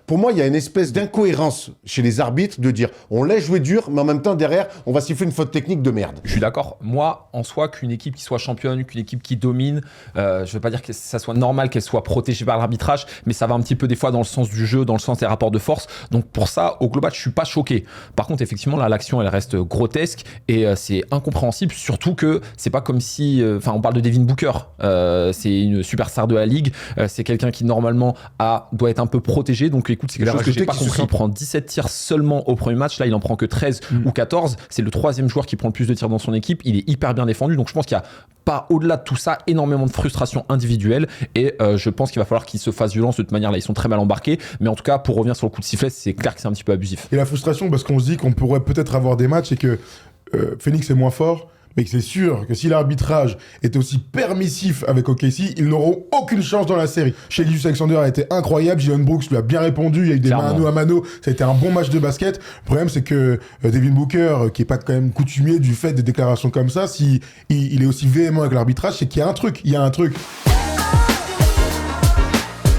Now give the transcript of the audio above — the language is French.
pour moi, il y a une espèce d'incohérence chez les arbitres de dire on laisse jouer dur, mais en même temps, derrière, on va siffler une faute technique de merde. Je suis d'accord. Moi, en soi, qu'une équipe qui soit championne, qu'une équipe qui domine, je ne veux pas dire que ça soit normal qu'elle soit protégée par l'arbitrage, mais ça va un petit peu des fois dans le sens du jeu, dans le sens des rapports de force. Donc pour ça, au global, je suis pas choqué. Par contre, effectivement, là, l'action, elle reste grotesque et c'est incompréhensible, surtout que c'est pas comme si, on parle de Devin Booker, c'est une superstar de la ligue, c'est quelqu'un qui normalement doit être un peu protégé. Donc écoute, c'est quelque chose que j'ai pas compris. Il prend 17 tirs seulement au premier match. Là, il en prend que 13 ou 14. C'est le 3e joueur qui prend le plus de tirs dans son équipe. Il est hyper bien défendu. Donc je pense qu'il y a pas, au-delà de tout ça, énormément de frustration individuelle et je pense qu'il va falloir qu'ils se fassent violence de toute manière. Là, ils sont très mal embarqués. Mais en tout cas, pour revenir sur le coup de sifflet, c'est clair que c'est un petit peu abusif. Et la frustration, parce qu'on se dit qu'on pourrait peut-être avoir des matchs et que Phoenix est moins fort, mais que c'est sûr que si l'arbitrage est aussi permissif avec OKC, ils n'auront aucune chance dans la série. Shai Gilgeous-Alexander a été incroyable, Jalen Brooks lui a bien répondu, il y a eu des mano à mano, ça a été un bon match de basket. Le problème, c'est que Devin Booker, qui est pas quand même coutumier du fait des déclarations comme ça, si il est aussi véhément avec l'arbitrage, c'est qu'il y a un truc.